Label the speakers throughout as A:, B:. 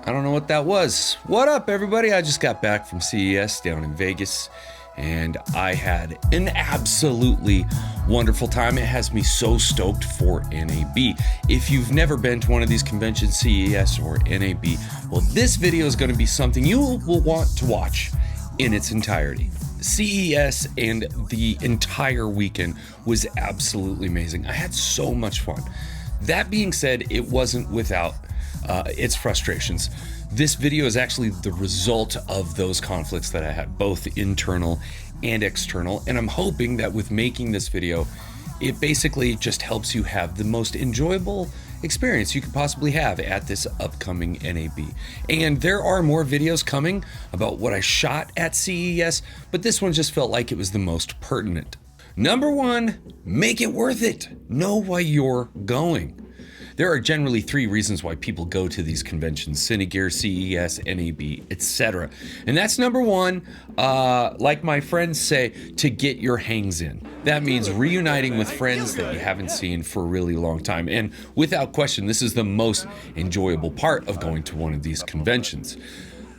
A: I don't know what that was. What up, everybody? I just got back from CES down in Vegas, and I had an absolutely wonderful time. It has me so stoked for NAB. If you've never been to one of these conventions, CES or NAB, well, this video is going to be something you will want to watch in its entirety. CES and the entire weekend was absolutely amazing. I had so much fun. That being said, it wasn't without its frustrations. This video is actually the result of those conflicts that I had, both internal and external, and I'm hoping that with making this video, it basically just helps you have the most enjoyable experience you could possibly have at this upcoming NAB. And there are more videos coming about what I shot at CES, but this one just felt like it was the most pertinent. Number one, make it worth it. Know why you're going. There are generally three reasons why people go to these conventions: Cinegear, CES, NAB, etc. And that's number one, like my friends say, to get your hangs in. That means reuniting with friends that you haven't seen for a really long time. And without question, this is the most enjoyable part of going to one of these conventions.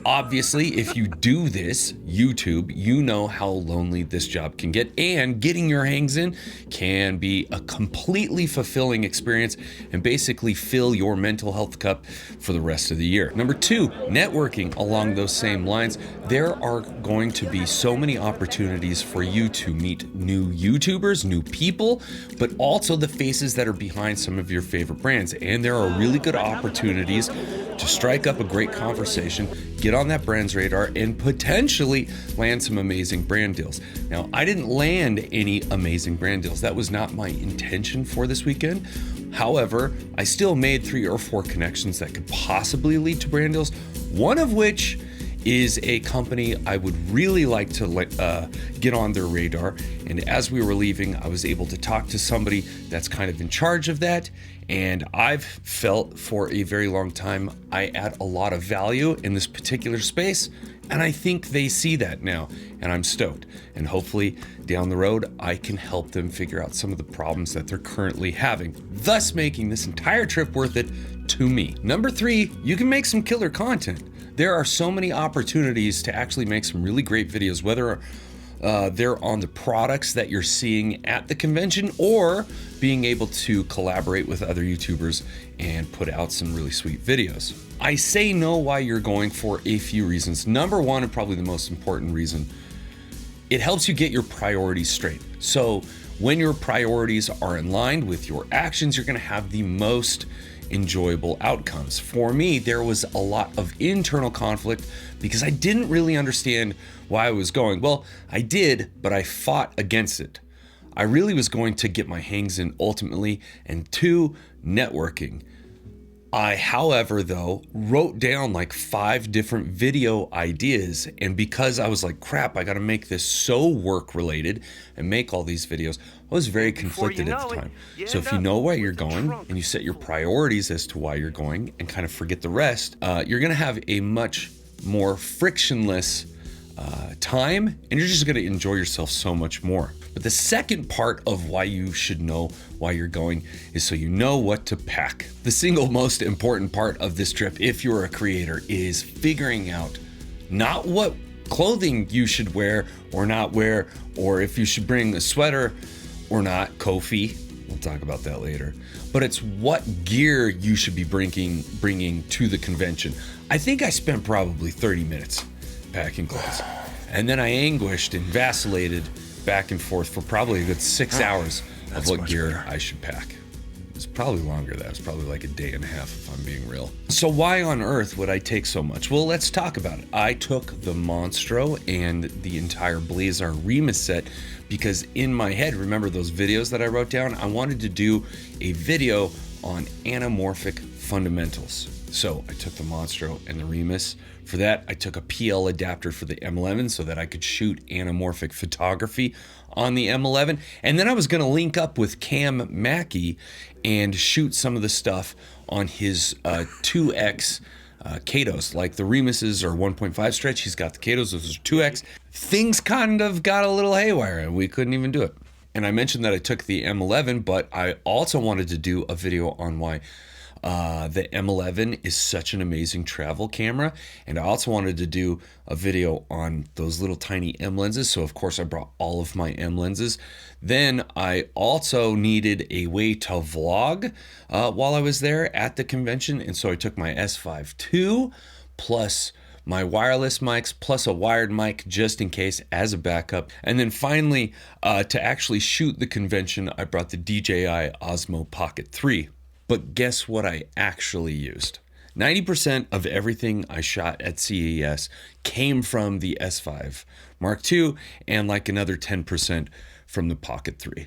A: Obviously, if you do this, YouTube, you know how lonely this job can get, and getting your hangs in can be a completely fulfilling experience and basically fill your mental health cup for the rest of the year. Number two, networking along those same lines. There are going to be so many opportunities for you to meet new YouTubers, new people, but also the faces that are behind some of your favorite brands. And there are really good opportunities to strike up a great conversation, get on that brand's radar, and potentially land some amazing brand deals. Now, I didn't land any amazing brand deals. That was not my intention for this weekend. However, I still made 3 or 4 connections that could possibly lead to brand deals, one of which is a company I would really like to get on their radar. And as we were leaving, I was able to talk to somebody that's kind of in charge of that. And I've felt for a very long time I add a lot of value in this particular space, and I think they see that now, and I'm stoked. And hopefully down the road, I can help them figure out some of the problems that they're currently having, thus making this entire trip worth it to me. Number 3, you can make some killer content. There are so many opportunities to actually make some really great videos, whether they're on the products that you're seeing at the convention or being able to collaborate with other YouTubers and put out some really sweet videos. I say know why you're going for a few reasons. Number one, and probably the most important reason, it helps you get your priorities straight. So when your priorities are in line with your actions, you're gonna have the most enjoyable outcomes. For me, there was a lot of internal conflict because I didn't really understand why I was going. Well, I did, but I fought against it. I really was going to get my hangs in ultimately, and 2, networking. I, however, though, wrote down like 5 different video ideas, and because I was like, crap, I gotta make this so work related and make all these videos, I was very conflicted at the time. So if you know where you're going and you set your priorities as to why you're going and kind of forget the rest, you're gonna have a much more frictionless time, and you're just gonna enjoy yourself so much more. But the second part of why you should know why you're going is so you know what to pack. The single most important part of this trip, if you're a creator, is figuring out not what clothing you should wear or not wear, or if you should bring a sweater or not. Kofi, we'll talk about that later. But it's what gear you should be bringing to the convention. I think I spent probably 30 minutes packing clothes, and then I anguished and vacillated back and forth for probably a good 6 hours of what gear I should pack. It's probably longer. That was probably like a day and a half if I'm being real. So why on earth would I take so much? Well, let's talk about it. I took the Monstro and the entire Blazar Remus set because in my head, remember those videos that I wrote down? I wanted to do a video on anamorphic fundamentals. So I took the Monstro and the Remus. For that, I took a PL adapter for the M11 so that I could shoot anamorphic photography on the M11. And then I was gonna link up with Mackey and shoot some of the stuff on his 2X Katos. Like the Remuses are 1.5 stretch, he's got the Katos, those are 2X. Things kind of got a little haywire and we couldn't even do it. And I mentioned that I took the M11, but I also wanted to do a video on why The M11 is such an amazing travel camera, and I also wanted to do a video on those little tiny M lenses, so of course I brought all of my M lenses. Then I also needed a way to vlog while I was there at the convention, and so I took my S5 II plus my wireless mics plus a wired mic just in case as a backup. And then finally, to actually shoot the convention, I brought the DJI Osmo Pocket 3. But guess what I actually used? 90% of everything I shot at CES came from the S5 Mark II and like another 10% from the Pocket 3.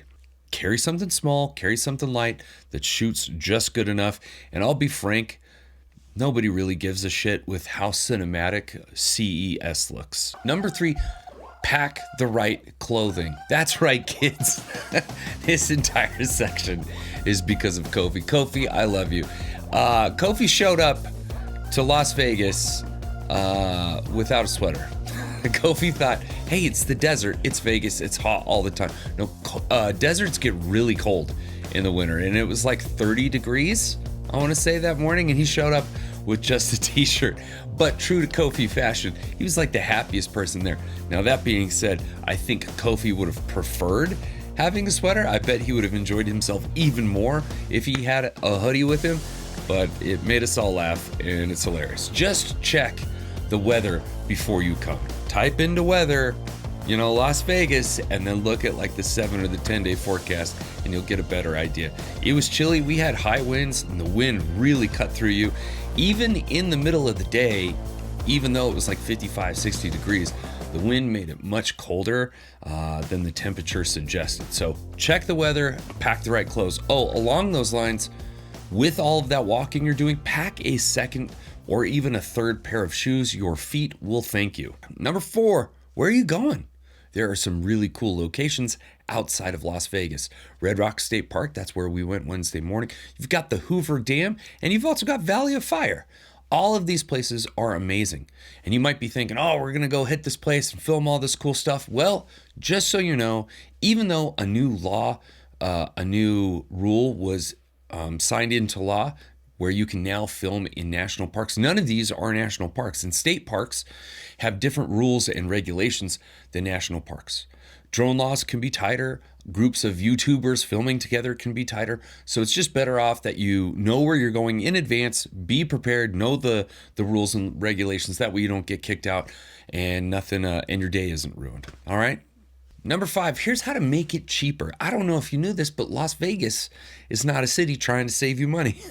A: Carry something small, carry something light that shoots just good enough. And I'll be frank, nobody really gives a shit with how cinematic CES looks. Number 3, pack the right clothing. That's right, kids. This entire section is because of Kofi. Kofi, I love you. Kofi showed up to Las Vegas without a sweater. Kofi thought, hey, it's the desert, it's Vegas, it's hot all the time. No, deserts get really cold in the winter, and it was like 30 degrees, I want to say, that morning, and he showed up with just a t-shirt. But true to Kofi fashion, he was like the happiest person there. Now, that being said, I think Kofi would have preferred having a sweater. I bet he would have enjoyed himself even more if he had a hoodie with him, but it made us all laugh, and it's hilarious. Just check the weather before you come. Type into weather, Las Vegas, and then look at like the 7 or the 10-day forecast, and you'll get a better idea. It was chilly. We had high winds, and the wind really cut through you. Even in the middle of the day, even though it was like 55, 60 degrees, the wind made it much colder than the temperature suggested. So check the weather, pack the right clothes. Oh, along those lines, with all of that walking you're doing, pack a second or even a third pair of shoes. Your feet will thank you. Number 4, where are you going? There are some really cool locations outside of Las Vegas. Red Rock State Park, that's where we went Wednesday morning. You've got the Hoover Dam, and you've also got Valley of Fire. All of these places are amazing. And you might be thinking, oh, we're going to go hit this place and film all this cool stuff. Well, just so you know, even though a new rule was signed into law where you can now film in national parks, none of these are national parks. And state parks have different rules and regulations than national parks. Drone laws can be tighter. Groups of YouTubers filming together can be tighter. So it's just better off that you know where you're going in advance, be prepared, know the rules and regulations. That way you don't get kicked out and nothing, and your day isn't ruined. All right. Number 5, here's how to make it cheaper. I don't know if you knew this, but Las Vegas is not a city trying to save you money.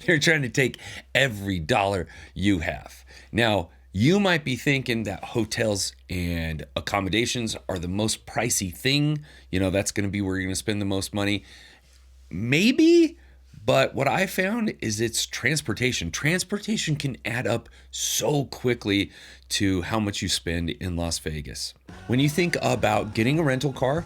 A: They're trying to take every dollar you have. Now, you might be thinking that hotels and accommodations are the most pricey thing. That's going to be where you're going to spend the most money. Maybe, but what I found is it's transportation. Transportation can add up so quickly to how much you spend in Las Vegas. When you think about getting a rental car,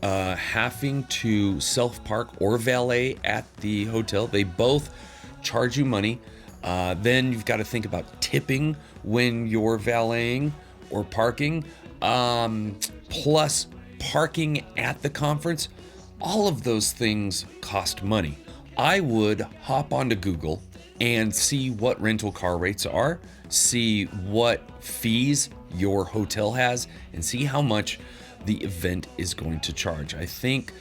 A: having to self-park or valet at the hotel, they both charge you money. Then you've got to think about tipping when you're valeting or parking, plus parking at the conference. All of those things cost money. I would hop onto Google and see what rental car rates are, see what fees your hotel has, and see how much the event is going to charge. I think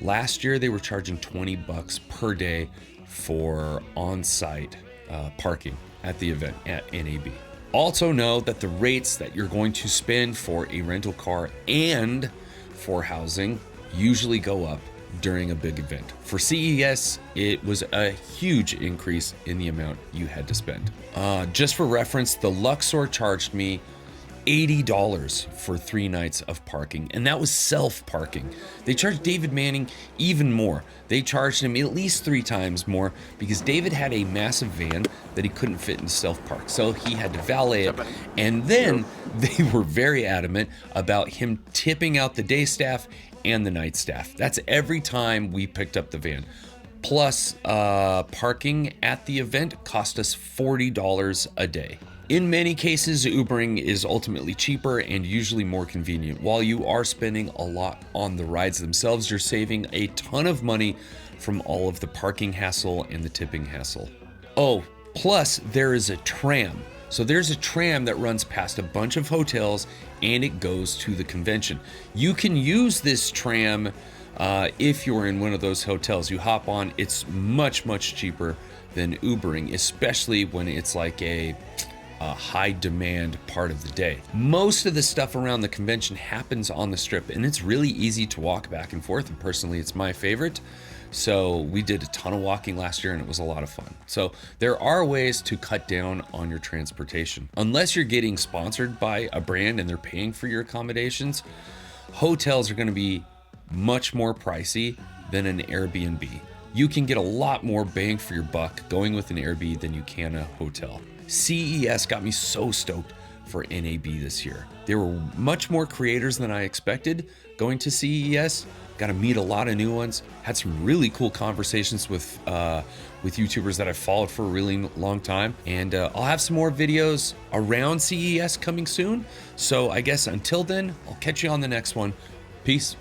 A: last year they were charging $20 per day for on-site parking at the event at NAB. Also know that the rates that you're going to spend for a rental car and for housing usually go up during a big event. For CES, it was a huge increase in the amount you had to spend. Just for reference, the Luxor charged me $80 for 3 nights of parking, and that was self-parking. They charged David Manning even more. They charged him at least 3 times more because David had a massive van that he couldn't fit in self-park, so he had to valet it. And then they were very adamant about him tipping out the day staff and the night staff. That's every time we picked up the van. Plus, parking at the event cost us $40 a day. In many cases, Ubering is ultimately cheaper and usually more convenient. While you are spending a lot on the rides themselves, you're saving a ton of money from all of the parking hassle and the tipping hassle. Oh, plus there is a tram. So there's a tram that runs past a bunch of hotels and it goes to the convention. You can use this tram if you're in one of those hotels. You hop on, it's much, much cheaper than Ubering, especially when it's like a high demand part of the day. Most of the stuff around the convention happens on the strip and it's really easy to walk back and forth, and personally it's my favorite. So we did a ton of walking last year and it was a lot of fun. So there are ways to cut down on your transportation. Unless you're getting sponsored by a brand and they're paying for your accommodations, hotels are going to be much more pricey than an Airbnb. You can get a lot more bang for your buck going with an Airbnb than you can a hotel. CES got me so stoked for NAB this year. There were much more creators than I expected going to CES. Got to meet a lot of new ones. Had some really cool conversations with YouTubers that I've followed for a really long time. And I'll have some more videos around CES coming soon. So I guess until then, I'll catch you on the next one. Peace.